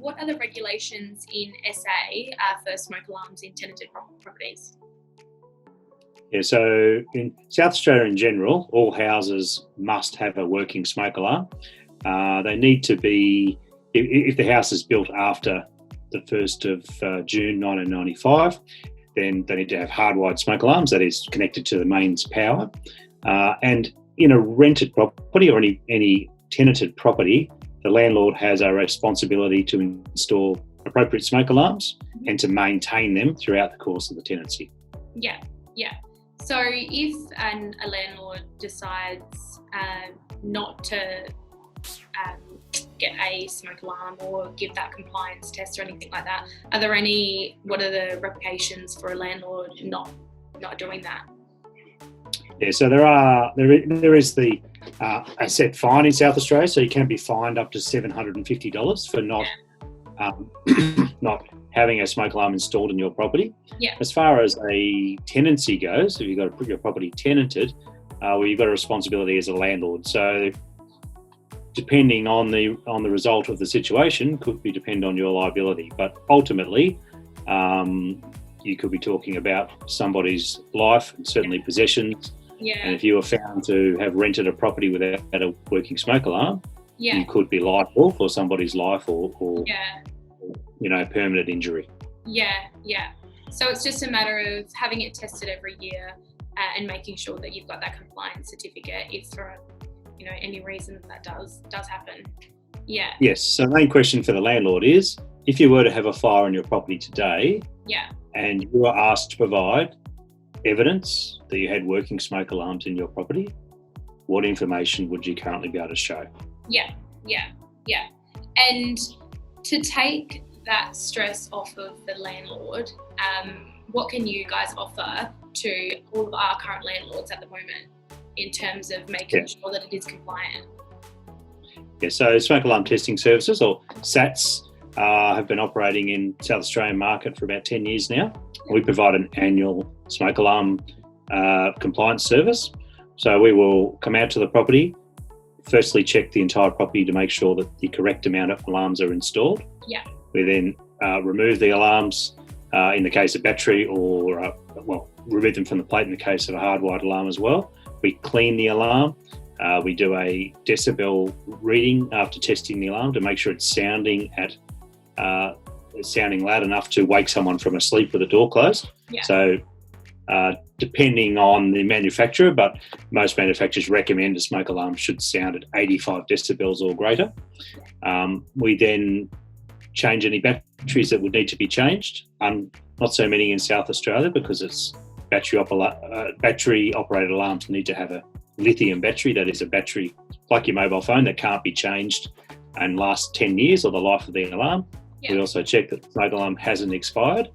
what are the regulations in SA for smoke alarms in tenanted properties? Yeah, so in South Australia in general, all houses must have a working smoke alarm. They need to be, if the house is built after the 1st of June 1995, then they need to have hardwired smoke alarms, that is connected to the mains power. And in a rented property or any tenanted property, the landlord has a responsibility to install appropriate smoke alarms and to maintain them throughout the course of the tenancy. Yeah. So if a landlord decides not to get a smoke alarm or give that compliance test or anything like that, what are the repercussions for a landlord not doing that? Yeah, so there is the a set fine in South Australia, so you can be fined up to $750 for not having a smoke alarm installed in your property. Yeah. As far as a tenancy goes, if you've got to put your property tenanted, you've got a responsibility as a landlord. So depending on the result of the situation, could depend on your liability. But ultimately, you could be talking about somebody's life and certainly possessions. Yeah. And if you were found to have rented a property without a working smoke alarm, you could be liable for somebody's life or permanent injury. Yeah. So it's just a matter of having it tested every year and making sure that you've got that compliance certificate if for any reason that does happen. Yeah. Yes. So the main question for the landlord is, if you were to have a fire on your property today, and you were asked to provide evidence that you had working smoke alarms in your property, what information would you currently be able to show? Yeah. And to take that stress off of the landlord, what can you guys offer to all of our current landlords at the moment in terms of making sure that it is compliant? Yeah, so smoke alarm testing services, or SATS, have been operating in South Australian market for about 10 years now. We provide an annual smoke alarm compliance service. So we will come out to the property, firstly check the entire property to make sure that the correct amount of alarms are installed. Yeah. We then remove the alarms in the case of battery, or remove them from the plate in the case of a hardwired alarm as well. We clean the alarm. We do a decibel reading after testing the alarm to make sure it's sounding loud enough to wake someone from a sleep with the door closed. Yeah. So depending on the manufacturer, but most manufacturers recommend a smoke alarm should sound at 85 decibels or greater. We then change any batteries that would need to be changed. Not so many in South Australia because it's battery operated alarms need to have a lithium battery, that is a battery like your mobile phone that can't be changed and lasts 10 years or the life of the alarm. Yeah. We also check that the smoke alarm hasn't expired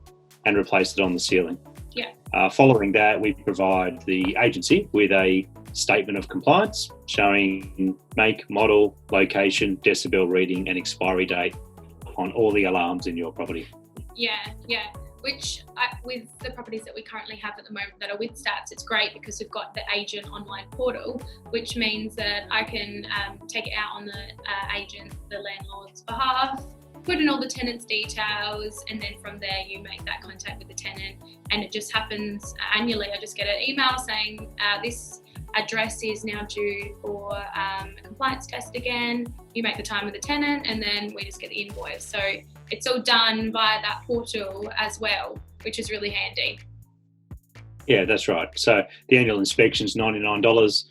and replace it on the ceiling. Yeah. Following that, we provide the agency with a statement of compliance showing make, model, location, decibel reading and expiry date on all the alarms in your property. Yeah. Which with the properties that we currently have at the moment that are with SATS, it's great because we've got the agent online portal, which means that I can take it out on the landlord's behalf, put in all the tenant's details, and then from there you make that contact with the tenant, and it just happens annually. I just get an email saying this address is now due for a compliance test again. You make the time with the tenant and then we just get the invoice. So it's all done via that portal as well, which is really handy. Yeah, that's right. So the annual inspection is $99.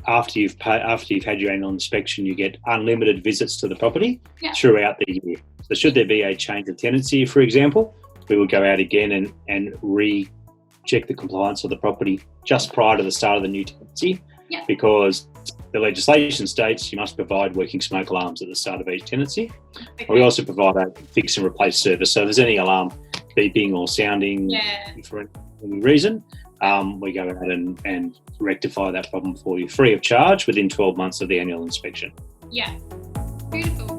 After you've had your annual inspection, you get unlimited visits to the property throughout the year. So should there be a change of tenancy, for example, we will go out again and recheck the compliance of the property just prior to the start of the new tenancy, because the legislation states you must provide working smoke alarms at the start of each tenancy. Okay. We also provide a fix and replace service. So if there's any alarm beeping or sounding for any reason, we go out and rectify that problem for you free of charge within 12 months of the annual inspection. Yeah, beautiful.